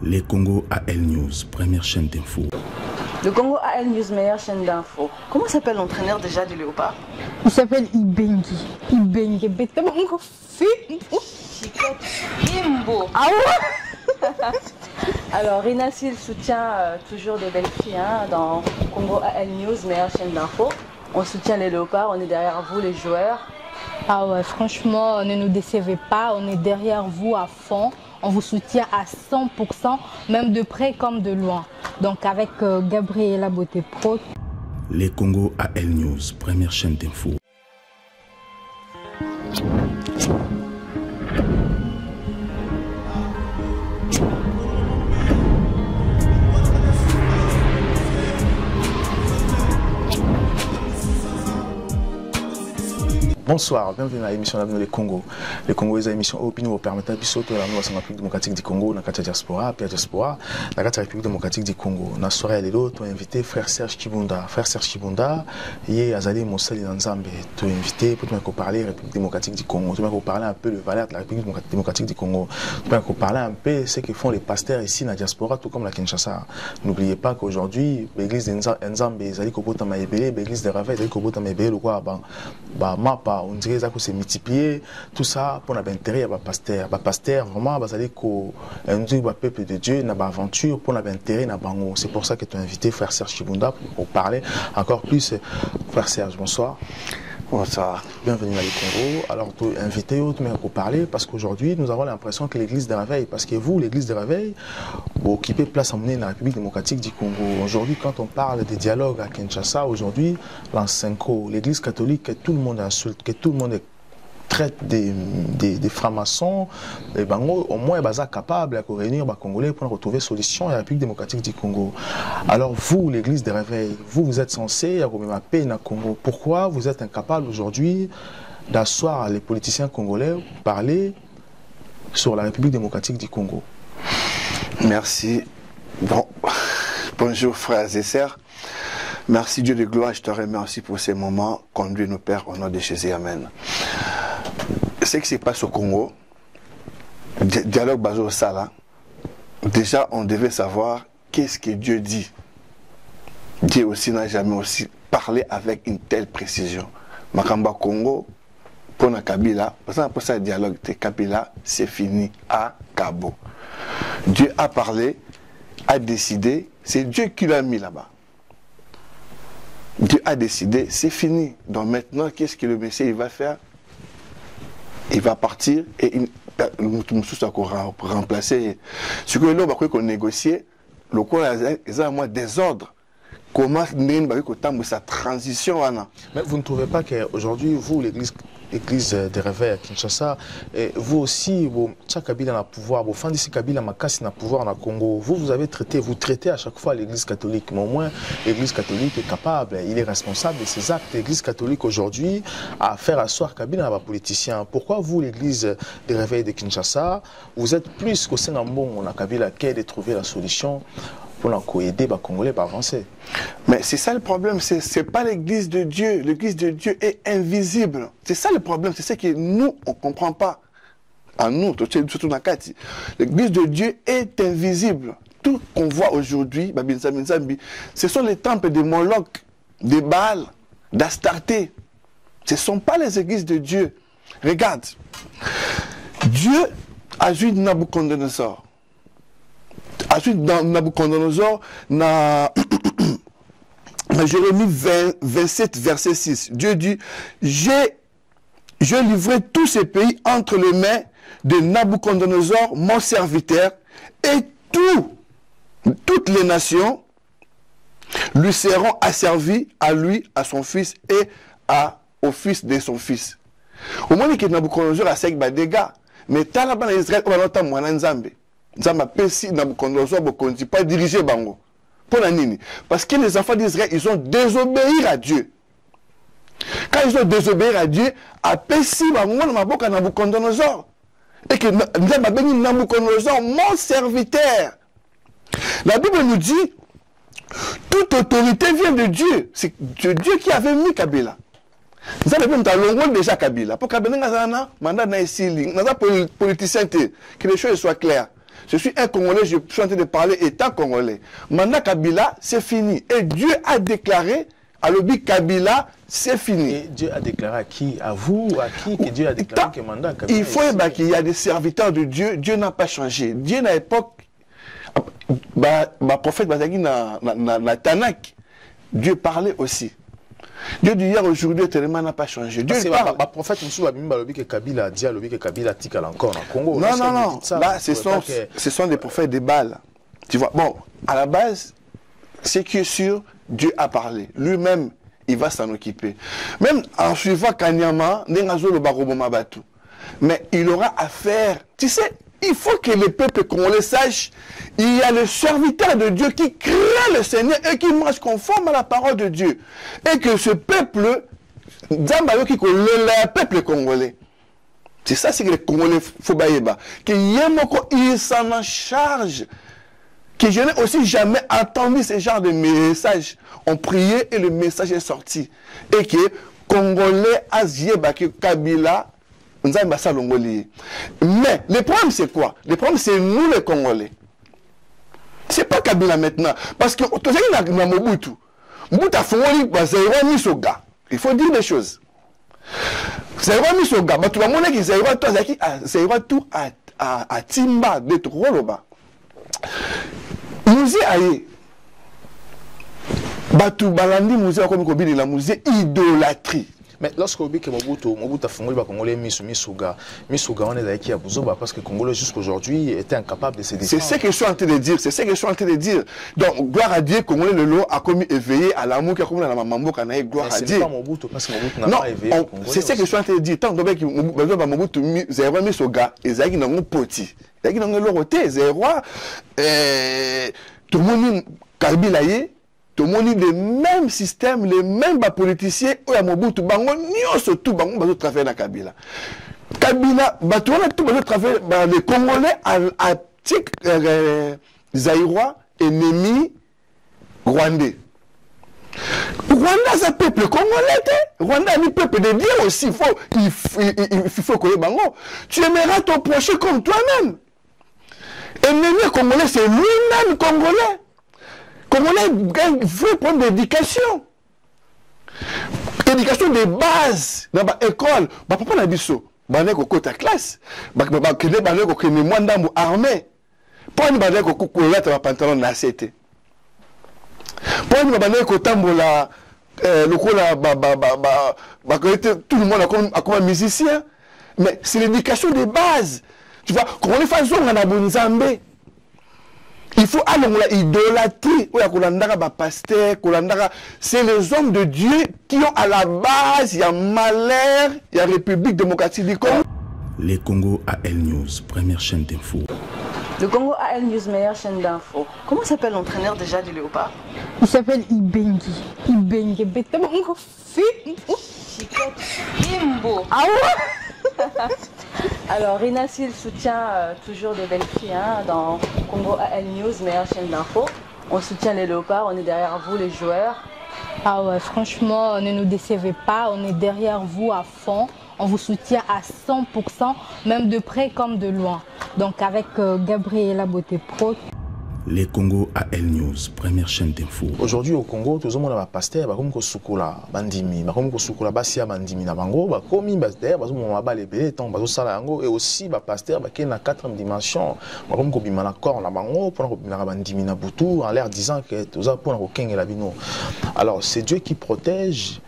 Les Congo AL News, première chaîne d'info. Le Congo AL News, meilleure chaîne d'info. Comment s'appelle l'entraîneur déjà du Léopard? Il s'appelle Ibengi. Ibengi, bête mon fimbo. Chicotte Fimbo. Ah ouais. Alors, Rina Sil soutient toujours des belles filles dans Congo AL News, meilleure chaîne d'info. On soutient les Léopards, on est derrière vous les joueurs. Ah ouais, franchement, ne nous décevez pas, on est derrière vous à fond. On vous soutient à 100%, même de près comme de loin. Donc avec Gabriela Beauté Pro. Les Congo AL News, première chaîne d'info. Bonsoir, bienvenue à l'émission d'Avenir les Congo. Les Congo, les émissions opinion vous permettent de sauter la République démocratique du Congo, dans la diaspora, puis la diaspora, dans la République démocratique du Congo. Dans la soirée de l'autre, on a invité frère Serge Kibunda. Frère Serge Kibunda, il est Azali Moussali Nzambe. Tu as invité pour te parler de la République démocratique du Congo. Tu vas parler un peu de valeur de la République démocratique du Congo. Tu vas parler un peu de ce que font les pasteurs ici dans la diaspora, tout comme la Kinshasa. N'oubliez pas qu'aujourd'hui, l'église de Nzambe, Azali Kobota Maébélé, l'église de Ravay, Azali Kobota Maébélé, le quoi, mapa. On dirait que c'est multiplié, tout ça pour l'intérêt à pasteur. Pasteur, vraiment, ça veut dire que peuple de Dieu n'a pas aventure pour l'intérêt n'a pas. C'est pour ça que tu as invité frère Serge Kibunda pour parler encore plus. Frère Serge, bonsoir. Bonsoir. Bienvenue à l'Congo. Alors, tu as invité pour parler parce qu'aujourd'hui, nous avons l'impression que l'église de Réveil, parce que vous, l'église de Réveil, vous occupez place à mener dans la République démocratique du Congo. Aujourd'hui, quand on parle de dialogue à Kinshasa, aujourd'hui, l'an 5 l'église catholique, que tout le monde insulte, que tout le monde traite des francs-maçons, au moins ils sont capables de réunir les Congolais pour retrouver solution à la République démocratique du Congo. Alors vous, l'église de Réveil, vous êtes censé avoir la paix dans le Congo. Pourquoi vous êtes incapable aujourd'hui d'asseoir les politiciens congolais pour parler sur la République démocratique du Congo? Merci. Bon, bonjour frères et sœurs. Merci Dieu de gloire, je te remercie pour ces moments. Conduis nos pères au nom de Jésus. Amen. Ce qui se passe au Congo, dialogue basé au Sala, déjà on devait savoir qu'est-ce que Dieu dit. Dieu aussi n'a jamais aussi parlé avec une telle précision. Makamba Congo, pour la Kabila, pour ça dialogue de Kabila, c'est fini à Cabo. Dieu a parlé, a décidé, c'est Dieu qui l'a mis là-bas. Dieu a décidé, c'est fini. Donc maintenant, qu'est-ce que le Messie il va faire? Il va partir et nous allons remplacer. Ce que l'on va négocier, le cours est à moi désordre. Comment sa transition? Mais vous ne trouvez pas qu'aujourd'hui, vous, l'église de Réveil à Kinshasa, vous aussi, chaque Kabila a le pouvoir, vous faites Kabila Makasi a le pouvoir dans le Congo. Vous traitez à chaque fois l'église catholique, mais au moins l'église catholique est capable, il est responsable de ses actes. L'église catholique aujourd'hui a faire asseoir Kabila dans les politiciens. Pourquoi vous, l'église de Réveil de Kinshasa, vous êtes plus qu'au Sénambon, on a Kabila qui de trouver la solution pour aider les Congolais à avancer? Mais c'est ça le problème, c'est pas l'église de Dieu. L'église de Dieu est invisible. C'est ça le problème, c'est ce que nous, on ne comprend pas. À nous, surtout dans Kati. L'église de Dieu est invisible. Tout qu'on voit aujourd'hui, ce sont les temples de Moloch, de Baal, d'Astarté. Ce ne sont pas les églises de Dieu. Regarde, Dieu a joué Nabucodonosor. Ensuite, dans Nabucodonosor, dans Jérémie 27, verset 6, Dieu dit, j'ai livré tous ces pays entre les mains de Nabucodonosor, mon serviteur, et toutes les nations lui seront asservies à lui, à son fils et au fils de son fils. Au moment où Nabucodonosor a fait des dégâts, mais tant là-bas en Israël, on va entendre moi Nzambe. Nzambe Pessi Nabucodonosor ne continue pas à diriger Bango. Pour la Nini. Parce que les enfants d'Israël, ils ont désobéi à Dieu. Quand ils ont désobéi à Dieu, à Pessi Bango, on m'a beaucoup à Nabucodonosor. Et que Nzambe a béni Nabucodonosor, mon serviteur. La Bible nous dit, toute autorité vient de Dieu. C'est Dieu qui avait mis Kabila. Nous avons déjà Kabila. Pour Kabila, nous avons un mandat politicien, que les choses soient claires. je suis un Congolais, je suis en train de parler étant Congolais. Mandat Kabila, c'est fini. Et Dieu a déclaré, à l'objet Kabila, c'est fini. Et Dieu a déclaré à qui? À vous? À qui que Dieu a déclaré que mandat Kabila? Il faut qu'il y a des serviteurs de Dieu. Dieu n'a pas changé. Dieu à l'époque, prophète Bazagi na Tanak, Dieu parlait aussi. Dieu d'hier aujourd'hui n'a pas changé. Dieu parle. Le prophète Moussou a dit que Kabila a dit que Kabila tikal encore en Congo. Non, non, non. Là, ce sont des prophètes des Baals. Tu vois, bon, à la base, ce qui est sûr, Dieu a parlé. Lui-même, il va s'en occuper. Même en suivant Kanyama, mais il aura à faire. Tu sais, il faut que le peuple congolais sache, il y a le serviteur de Dieu qui craint le Seigneur et qui marche conforme à la parole de Dieu. Et que ce peuple, le peuple congolais, c'est ça, c'est que les Congolais, il s'en en charge. Que je n'ai aussi jamais entendu ce genre de message. On priait et le message est sorti. Et que Congolais, Asie, Kabila, mais le problème c'est quoi? Le problème c'est nous les Congolais. C'est pas Kabila maintenant. Parce que Mobutu. Mobutu a fait Misoga. Il faut dire des choses. Zaïra Misoga. Tout le monde qui Zaïra tout à Timba de Roloba. Musée aïe. Batu Balandi musée comme Kobili la musée idolâtrie. Mais lorsque Mobutu a fondé le Congolais Misuga, on est qui à Bouzoba parce que le Congolais jusqu'aujourd'hui était incapable de se défendre. C'est ce que je suis en train de dire. C'est ce que je suis en train de dire. Donc, gloire à Dieu, Congolais le lot a commis éveillé à l'amour qui a commis dans la maman Kanaï, gloire à Dieu. C'est pas Mobutu parce que Mobutu n'a pas éveillé. C'est ce que je suis en train de dire. Tant que Mobutu Zaïra Misuga et Zaïra n'a pas poti. Zaïra n'a pas l'oroté. Zaïra, tout le monde Kabilaye. Tout le monde dit les mêmes systèmes, les mêmes politiciens, où il y a Mobutu, bango, surtout bango, bazo travailler dans Kabila. Kabila, tout bazo travailler, les Congolais, à tic, Zaïrois, ennemi, Rwandais. Rwanda, c'est un peuple congolais, Rwanda, c'est un peuple de Dieu aussi, il faut que bango. Tu aimeras ton prochain comme toi-même. Ennemi congolais, c'est lui-même congolais. Congolais, il faut prendre l'éducation. Éducation de base. Dans l'école, papa n'a dit ça. Il faut ta classe. Il faut que les moines d'armes armés. Pour ne pas dire que les pantalons n'a cété. Pour ne pas dire que tout le monde a comme un musicien. Mais c'est l'éducation de base. Tu vois, quand on est fait zone, on a bon Zambé. Il faut aller idolâtrer. C'est les hommes de Dieu qui ont à la base, il y a Malheur, il y a République démocratique du Congo. Les Congo AL News, première chaîne d'info. Le Congo AL News, meilleure chaîne d'info. Comment s'appelle l'entraîneur déjà du Léopard? Il s'appelle Ibengi. Ibengi, bête mon fils. Imbo. Ah ouais? Alors, Rina Sil soutient toujours des belles filles dans Congo AL News, meilleure chaîne d'info. On soutient les Léopards, on est derrière vous les joueurs. Ah ouais, franchement, ne nous décevez pas, on est derrière vous à fond. On vous soutient à 100%, même de près comme de loin. Donc avec Gabriela Beauté Pro. Les Congo AL News, première chaîne d'info. Aujourd'hui au Congo, tout le monde a pasteur, comme Kosukola, Bandimi, comme Kosukola, Basia Bandimi, Nabango, comme pasteur, parce que mon mabal est belé, tant baso salango, et aussi pasteur, qui est dans la 4e dimension, comme Kobima na corps, Nabango, pour Kobima Bandimi na Boutou, en l'air disant que tout ça pour King et la Bino. Alors c'est Dieu qui protège.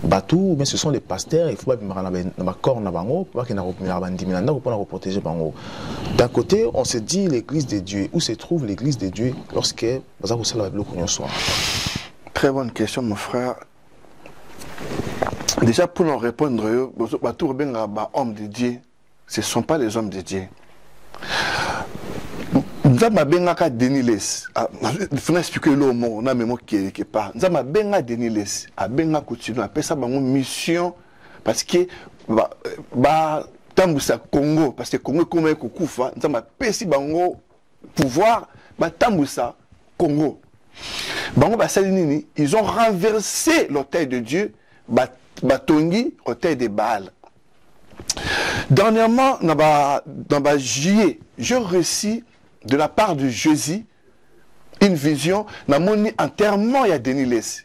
Batou, mais ce sont les pasteurs, il faut pas corps pour protéger Bango. D'un côté, on se dit l'église de Dieu. Où se trouve l'église de Dieu lorsque Très bonne question, mon frère. Déjà, pour nous répondre, Batou, hommes de Dieu, ce ne sont pas les hommes de Dieu. Nzama benga Deniles, faut expliquer le mot, on a même quelque part. Nzama benga Deniles, a benga continue, après ça bango mission parce que tambusa Congo, parce que Congo comme kufa, nzama pesi bango pouvoir, tambusa Congo. Bango basali nini, ils ont renversé l'autel de Dieu, batongi autel de Baal. Dernièrement, dans juillet, je reçus de la part de Jésus une vision. Na moni enterrement ya Denis Lessi.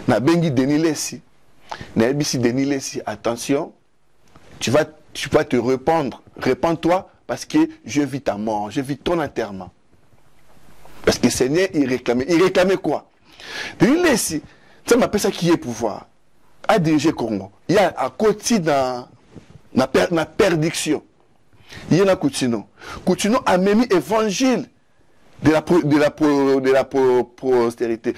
Na bengi Denis Lessi. Na ebisi Denis Lessi, attention, tu vas te répandre. Répands-toi parce que je vis ta mort, je vis ton enterrement. Parce que le Seigneur, il réclamait quoi? Denis Lessi, ça m'appelle ça qui est pouvoir. À diriger Congo. Il y a à côté dans la perdition. Il y a un Coutinho. Coutinho a même évangile de la postérité.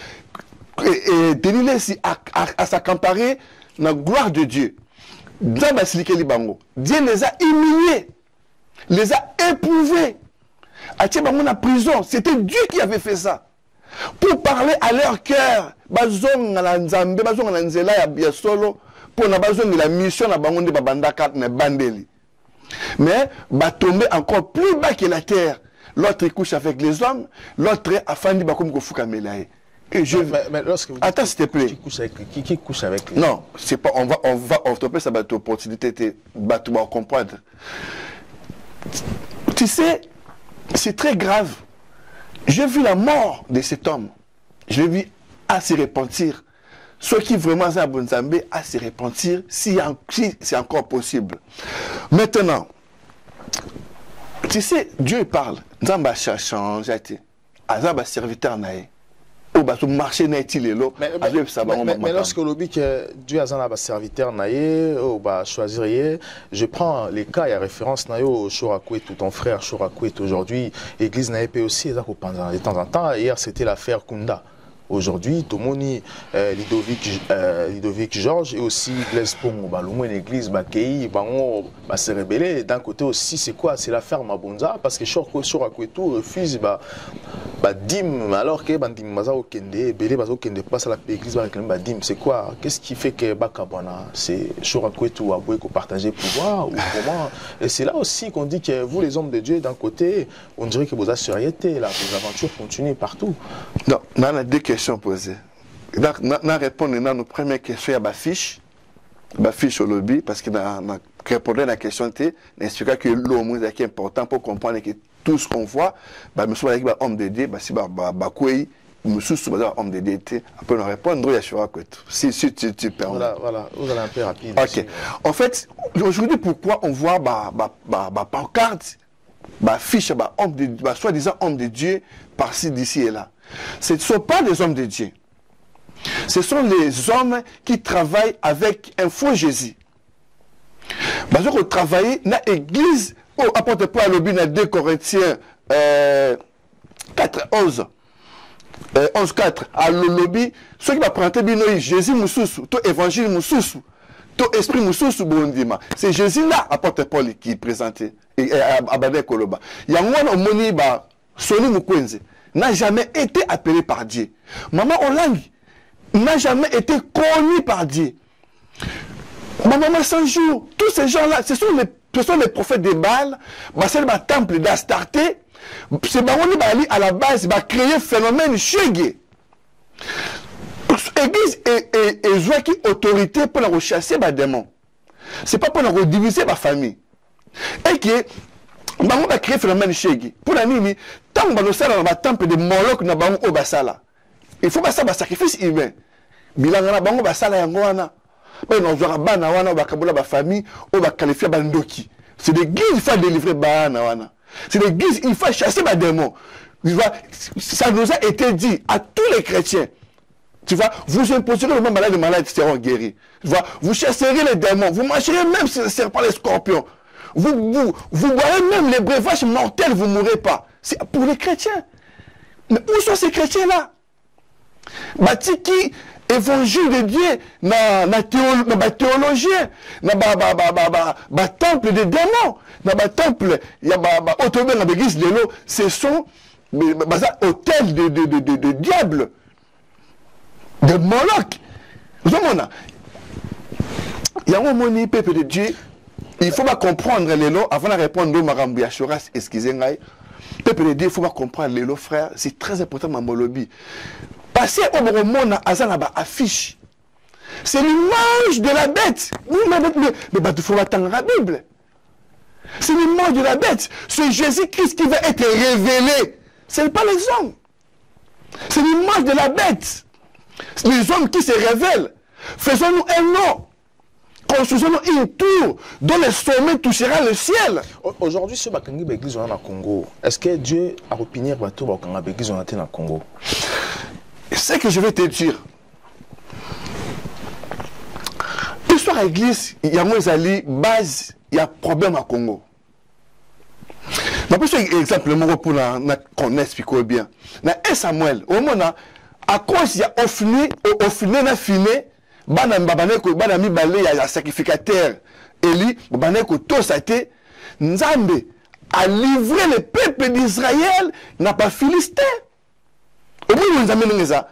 Et Denis Lessi a s'accaparé dans la gloire de Dieu. Dans Basilike Libango. Dieu les a humiliés, les a éprouvés. A dans la prison. C'était Dieu qui avait fait ça. Pour parler à leur cœur. Bazong na nzambe, bazong na nzela ya solo. Pour na bazong la mission na bango de babandaka na bandeli. Mais va tomber encore plus bas que la terre. L'autre couche avec les hommes, l'autre a fandi bakom kofuka melaye. Et je mais lorsque vous attends s'il te plaît. Qui couche avec les non, c'est pas on te peut ça va être opportunité de comprendre. Tu sais, c'est très grave. J'ai vu la mort de cet homme. Je l'ai vu à se repentir. Ceux qui vraiment ont Bonzambe à se repentir si c'est encore possible. Maintenant, tu sais, Dieu parle. Nzamba change. Azaba serviteur nae. Ou ba marché nae lelo. Mais lorsque l'objet que Dieu a un serviteur nae ou ba choisir, je prends les cas et référence nae au Chorakouet, tout ton frère Chorakouet aujourd'hui, église nae aussi de temps en temps. Hier c'était l'affaire Kunda. Aujourd'hui, Tomoni, Ludovic Georges et aussi Blaise Pongo, Balomou, une église, Bakei, Bango, se rebeller. D'un côté aussi, c'est quoi? C'est l'affaire Mabonza, parce que Chorakouetou refuse Dim, alors que Bandim Mazao Kende, Belé Bazao Kende passe à l'église, Badim, c'est quoi? Qu'est-ce qui fait que Bakabana, c'est Chorakouetou a partagé le pouvoir ou comment? Et c'est là aussi qu'on dit que vous, les hommes de Dieu, d'un côté, on dirait que vos assurietés, vos aventures continuent partout. Non, on a deux questions posées. Dans répondre à nos premières questions, il y a ma fiche au lobby, parce que dans répondre à la question, on explique que l'homme est important pour comprendre que tout ce qu'on voit, nous sommes avec l'homme de Dieu, nous sommes homme de Dieu. Après, on répondre, si tu permets. Voilà, vous allez un peu rapide. Ok. En fait, aujourd'hui, pourquoi on voit pancarte, fiche, soi-disant homme de Dieu, par-ci, d'ici et là. Ce ne sont pas des hommes de Dieu. Ce sont les hommes qui travaillent avec un faux Jésus. Parce qu'on travaille dans l'église, apporte pas le but dans 2 Corinthiens 4:11. 11:4. À le lobby, ceux qui vont prendre Jésus Moussoussou, tout évangile Moussoussou, tout esprit Moussoussou Bondima. C'est Jésus là, apporte Paul qui est présenté. À Badé Koloba. Il y a un moni, Soni Mukwenze n'a jamais été appelé par Dieu. Maman Olang n'a jamais été connu par Dieu. Maman Sanjou, tous ces gens-là, ce sont les prophètes de Baal, c'est le temple d'Astarté. C'est à la base, va créer un phénomène chégué. L'église est jouée qui autorité pour la rechasser les démons. Ce n'est pas pour la rediviser la famille. Et que on va créer un phénomène chégué. Pour la nuit, tant que nous sommes dans le temple de Moloch, nous avons au Basala. Il faut passer un sacrifice humain. Bilan na bango Basala yangoana. Mais nous avons bana wana bakabula ba famille ou ba qualifier bandoki. C'est des guises il faut délivrer bana wana. C'est des guises il faut chasser les démons. Ça nous a été dit à tous les chrétiens. Tu vois, vous imposerez le même malade, les malades seront guéris. Tu vois, vous chasserez les démons, vous marcherez même sur les serpents, les scorpions. Vous boirez même les breuvages mortels, vous ne mourrez pas. C'est pour les chrétiens. Mais où sont ces chrétiens-là? Qui évangile de Dieu, na théologien, na temple de démons, na temple, il y a autobé na l'église de l'eau, ce sont hôtels de diable, de Moloch. Vous voyez, il y a un moni peuple de Dieu. Il faut pas comprendre les lots avant de répondre au Marambi Achoras, excusez-moi. Peuple de Dieu, il faut pas comprendre les lots, frère. C'est très important, ma lobby. Passer au monde à Azanaba affiche. C'est l'image de la bête. Mais il faut attendre la Bible. C'est l'image de la bête. C'est Jésus-Christ qui va être révélé. Ce n'est pas les hommes. C'est l'image de la bête. Les hommes qui se révèlent. Faisons-nous un nom. Construisons-nous une tour dont le sommet touchera le ciel. Aujourd'hui, sur l'église au Congo, est-ce que Dieu a opinié sur l'église au Congo? Ce que je vais te dire. L'histoire de l'église, il y a une base, il y a un problème à Congo. Je vais prendre un exemple pour qu'on explique bien. Dans 1 Samuel, au moment à cause il y a offné na fine, bana mi balé il y a sacrificateur Eli, bana ko to sate, Nzambe a livré le peuple d'Israël n'a pas Philistin. Au moins nous amène ça.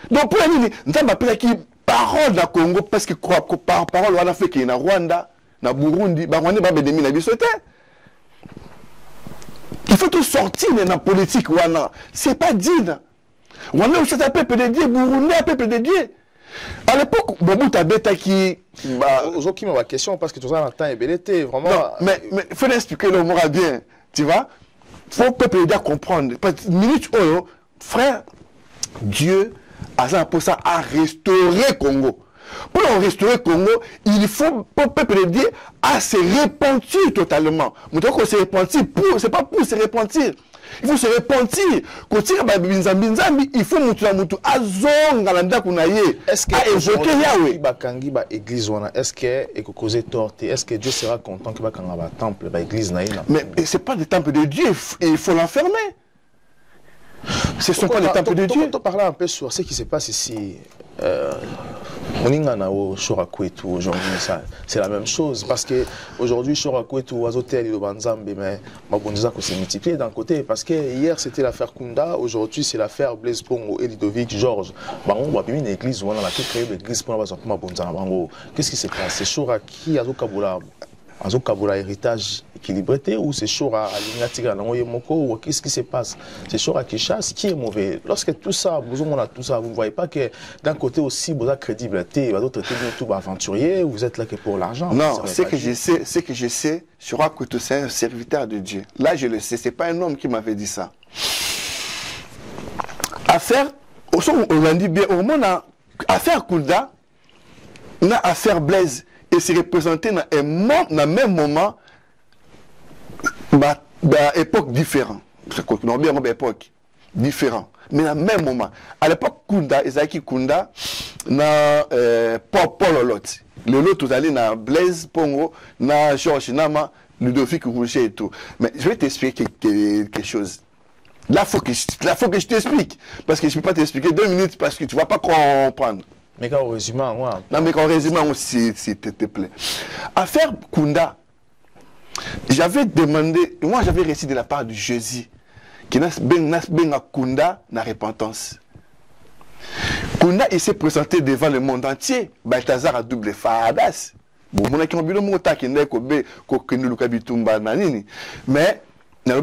Donc pour nous Nzambe appelle qui parole dans Congo parce que par parole on a fait que na Rwanda, na Burundi, ba Rwanda ba bedemi na bisote. Il faut tout sortir dans la politique. Ce n'est pas digne. On a aussi un peuple de Dieu, Burundi, un peuple de Dieu. À l'époque, Bobo Tabeta qui. Aujourd'hui, ma question, parce que tout ça, temps est belleté, vraiment. Non, mais il faut expliquer le mot bien. Tu vois? Il faut le peuple de Dieu comprendre. Minute, frère, Dieu a restauré Congo. Pour restaurer le Congo, il faut pour le peuple de Dieu à se repentir totalement. Mais donc, on se repentir, c'est pas pour se repentir. Il faut se repentir. Quand il faut est-ce que l'église est-ce que causer tort? Est-ce que Dieu sera content qu'il va avoir un temple, l'église? Mais ce n'est pas des temples de Dieu, il faut l'enfermer. Ce ne sont pas les temples de Dieu. On parler un peu sur ce qui se passe ici. Aujourd'hui, c'est la même chose. Parce qu'aujourd'hui, Shorakwetu, Azotel, Ilobanzambe, mais Mabonza s'est multiplié d'un côté. Parce que hier, c'était l'affaire Kunda, aujourd'hui, c'est l'affaire Blaise Pongo et Ludovic Georges. On va une église, on a créé l'église pour Mabonza. Qu'est-ce qui se passe? C'est Shoraki, Azokabula héritage équilibré ou c'est Shora Alignatika Moko? Qu'est-ce qui se passe? C'est Shora qui chasse, qui est mauvais? Lorsque tout ça, vous ne voyez pas que d'un côté aussi, vous avez crédibilité, vous traitez tout aventurier, vous êtes là que pour l'argent. Non, ce que je sais, Shora Koutou, c'est un serviteur de Dieu. Là, je le sais, ce n'est pas un homme qui m'avait dit ça. Affaire, on l'a dit bien, au moment, affaire Koulda, on a affaire Blaise. Et se représenter dans un même moment, époque différente. Dans une époque différente. Mais dans le même moment. À l'époque, Kunda, Ezaki Kunda, na Paul Olot. Le lot, vous allez dans Blaise Pongo, na Georges Nama, Ludovic Rouget et tout. Mais je vais t'expliquer quelque chose. Là, il faut que je t'explique. Parce que je ne peux pas t'expliquer 2 minutes parce que tu ne vas pas comprendre. Mais quand on résume, non, mais quand on résume aussi, s'il te plaît. Affaire Kunda, j'avais demandé, moi j'avais reçu de la part de Jésus, qui n'a pas Kunda na repentance. Kunda, il s'est présenté devant le monde entier. Balthazar a double fadas. Bon, mon qui m'a dit que qui n'est que nous l'habitumba nanini. Mais, na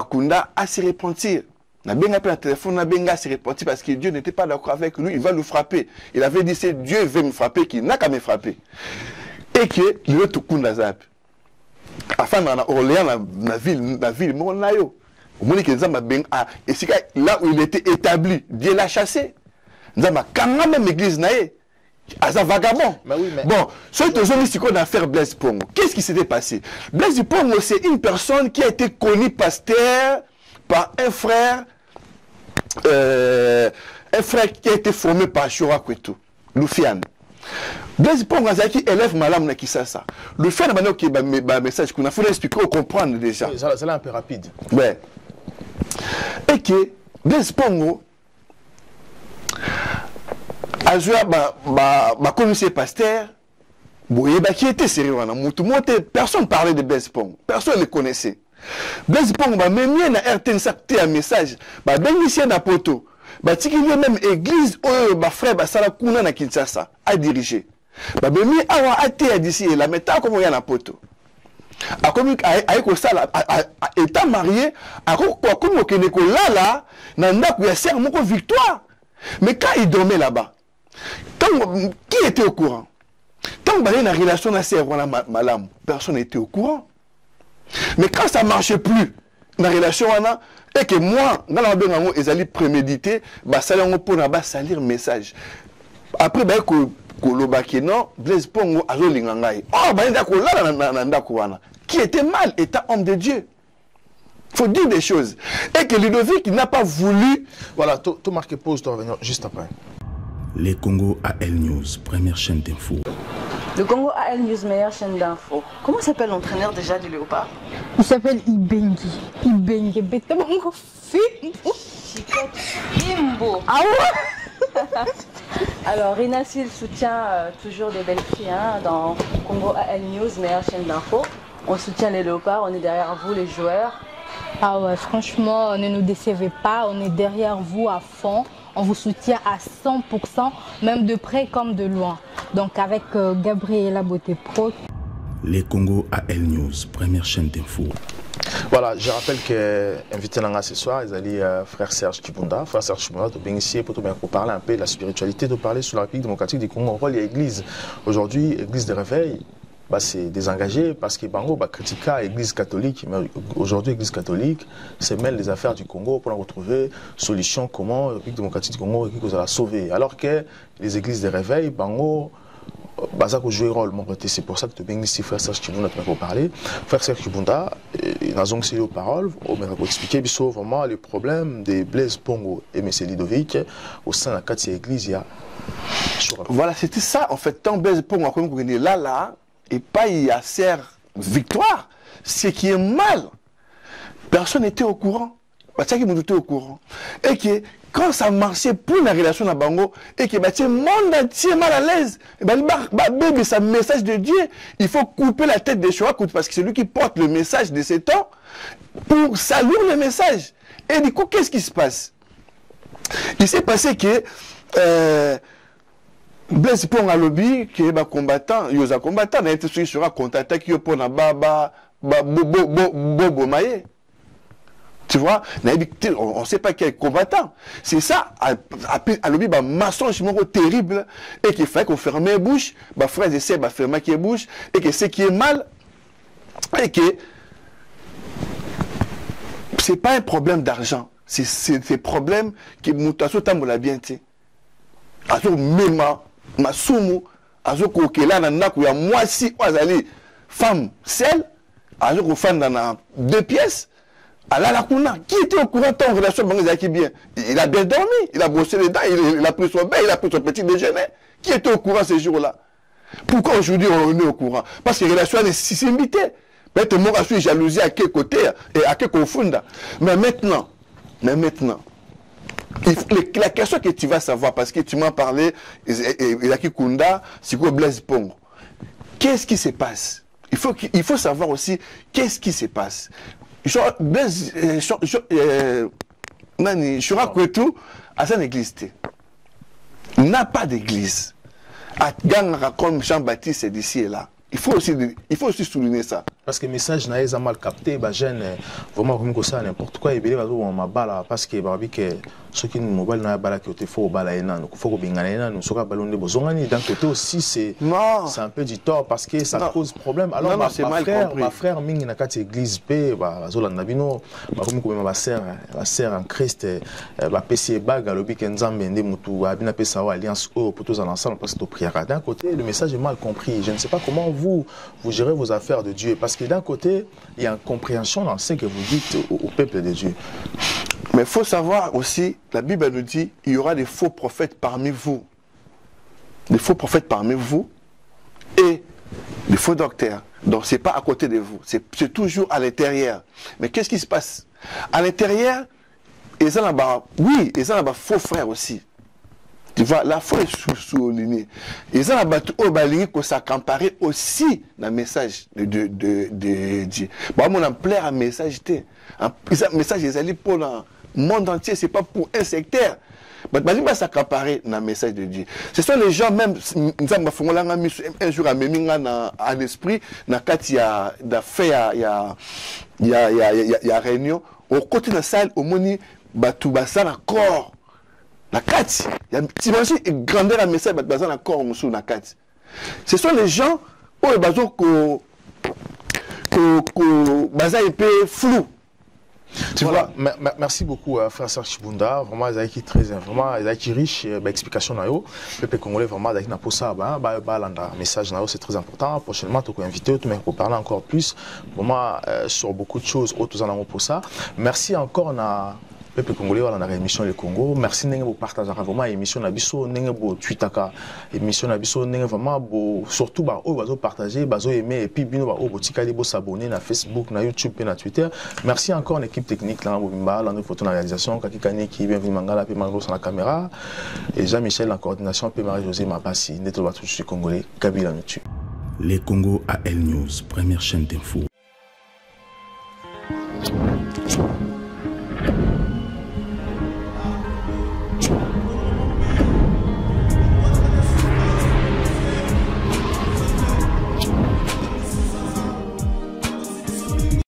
Kunda a se repentir. Na benga appelé un téléphone, na benga se repentir parce que Dieu n'était pas d'accord avec lui, il va le frapper. Il avait dit, c'est Dieu veut me frapper, qu'il n'a qu'à me frapper. Et que le tout Kunda zap. Afin na Orléans, la ville, mon nayo. Au moins que Nzamba benga, et c'est là où il était établi, Dieu l'a chassé. Nzamba, quand même l'église naye, Aza vagabond. Mais oui, mais... Bon, ce que nous avons qu'on a fait Blaise Pongo. Qu'est-ce qui s'était passé? Blaise Pongo, c'est une personne qui a été connue pasteur par un frère qui a été formé par Shora Kwetu, Lufiane. Blaise Pongo qui élève Malam na Kisasa. Lufiane a qui un message qu'on a fait expliquer ou comprendre déjà. Oui, c'est là un peu rapide. Ouais. Et que Blaise Pongo a joué à commissaire pasteur, qui était sérieux. Personne ne parlait de Blaise Pongo. Personne ne le connaissait. Blaise Pongo même na RTN sapté un message ba bénicier na poto ba tikili même église ba frère ba sala kuna na Kinshasa a diriger ba bemi awa até d'ici la meta comme ya na poto a comme ko sala état marié a ko comme ko ne ko lala na ndaku ya sœur moko Victoire. Mais quand il dormait là-bas, qui était au courant? Tant que la relation na sœur wana malam, personne n'était au courant. Mais quand ça ne marchait plus, dans la relation, et que moi, dans la bengango, ils allaient préméditer, ça allait pour salir message. Après, non, Blaise Pongo, Azo Lingangai. Oh, qui était mal, étant homme de Dieu. Il faut dire des choses. Et que Ludovic n'a pas voulu. Voilà, tout marqué pause, tu vas revenir juste après. Les Congo AL News, première chaîne d'info. Le Congo AL News, meilleure chaîne d'info. Comment s'appelle l'entraîneur déjà du Léopard? Il s'appelle Ibengi. Ibengi, bête mon fils. Imbo. Ah ouais. Alors, Rinassil soutient toujours des belles filles dans Congo AL News, meilleure chaîne d'info. On soutient les Léopards, on est derrière vous les joueurs. Ah ouais, franchement, ne nous décevez pas, on est derrière vous à fond. On vous soutient à 100%, même de près comme de loin. Donc avec Gabriela Beauté Pro. Les Congo AL News, première chaîne d'info. Voilà, je rappelle que invité ce soir, ils allaient frère Serge Kibunda. Frère Serge Kibunda, tu bien ici pour parler un peu de la spiritualité, de parler sur la République démocratique du Congo. On voit l'Église. Aujourd'hui, Église de réveil. C'est désengagé parce que Bango critique l'Église catholique, mais aujourd'hui l'Église catholique se mêle les affaires du Congo pour retrouver solution comment la République démocratique du Congo va la sauver. Alors que les églises de réveil, Bango, ça joue un rôle. C'est pour ça que tu es bien ici, frère Serge Kibunda, tu vas parler. Frère Serge Kibunda, il a donc aux paroles, on va expliquer vraiment les problèmes de Blaise Pongo et M. Ludovic au sein de la 4e église. Voilà, c'était ça en fait. Tant Blaise Pongo a là. Et pas il y a serre victoire, ce qui est mal. Personne n'était au courant. C'est qui était au courant. Et que quand ça marchait pour la relation à Bango, et que le monde entier mal à l'aise, c'est un message de Dieu. Il faut couper la tête des Shoah parce que c'est lui qui porte le message de ces temps pour saluer le message. Et du coup, qu'est-ce qui se passe? Il s'est passé que Blaise Pongo a lobby qui est combattant, il y a combattant, il y a sera contacté qui est pour na bobo maye. Tu vois, on ne sait pas quel combattant. C'est ça, à lobby mensonge terrible et qu'il fallait qu'on ferme les bouches, frères et sœurs fermer les bouches et que ce qui est mal et que c'est pas un problème d'argent, c'est un problème qui mutation tambola bien tu. Azo mema masumu azo kokela na ndako ya mwasi azali femme seule azo ko fanda na 2 pièces alala kuna qui était au courant ton relation bangi bien, il a bien dormi, il a brossé les dents, il a pris son bain, il a pris son petit déjeuner, qui était au courant ces jours-là? Pourquoi aujourd'hui on est au courant? Parce que la relation est simbité, peut-être moi je suis jalousie à quel côté et à quel confunda. Mais maintenant la question que tu vas savoir, parce que tu m'as parlé, il a qui Kunda, c'est quoi Blaise Pongo. Qu'est-ce qui se passe? Il faut savoir aussi qu'est-ce qui se passe. Blaise, je crois que tout, à cette église, il n'a pas d'église. À Gangara comme Jean-Baptiste d'ici et là. Il faut aussi souligner ça. Parce que le message n'a mal capté, vraiment comme ça, n'importe quoi, il y a parce que ceux qui nous mobile n'a pas qui faut il faut que nous soyons ballonnés. D'un côté aussi, c'est un peu du tort parce que ça cause problème. Alors, ma frère, Ming n'a qu'à l'église, Zolanabino, ma sœur en Christ, ma PC bag, le week-end, Moutou, Abina Pesa, Alliance O, pour tous ensemble, parce que prière. D'un côté, le message est mal compris. Je ne sais pas comment vous gérez vos affaires de Dieu. Parce que d'un côté, il y a une compréhension dans ce que vous dites au peuple de Dieu. Mais il faut savoir aussi, la Bible nous dit, il y aura des faux prophètes parmi vous. Des faux prophètes parmi vous et des faux docteurs. Donc ce n'est pas à côté de vous, c'est toujours à l'intérieur. Mais qu'est-ce qui se passe? À l'intérieur, ils ont là-bas, oui, ils ont là-bas faux frères aussi. Tu vois, la foi est soulignée. Ils ont abattu au balingi que ça comparait aussi dans le message de Dieu. Bon, on a plaire un message. Un message, ils allaient pour le monde entier, ce n'est pas pour un secteur. Mais ça comparait dans le message de Dieu. Ce sont les gens, même, un jour à l'esprit, dans il y a réunion, au côté de la salle, au moni, Batubasa, la corps. La carte, t'imagines une grandeur à message, basé dans corps sur la carte. Ce sont les gens où baza un peu flou. Tu vois, merci beaucoup à frère Serge Chibunda. Vraiment, ils ont très vraiment, ils ont riche d'explications na yo. Peuple congolais vraiment avec na posa message na yo, c'est très important. Prochainement, tu peux inviter pour parler encore plus vraiment sur beaucoup de choses autour de la posa. Merci encore na peuple congolais dans la émission Le Congo. Merci de partager vraiment l'émission Nabiso, de Twitter, émission Nabiso, vraiment surtout partager, aimer et puis bino s'abonner na Facebook, na YouTube et na Twitter. Merci encore à l'équipe technique là, la photo, la réalisation, Kakikani qui bienvenue Mangala, puis Mangalo sur la caméra et Jean-Michel la coordination, puis Marie-Josée Mapassi, Neto Batouche congolais, Kabila Nutu. Les Congo AL News, première chaîne d'info.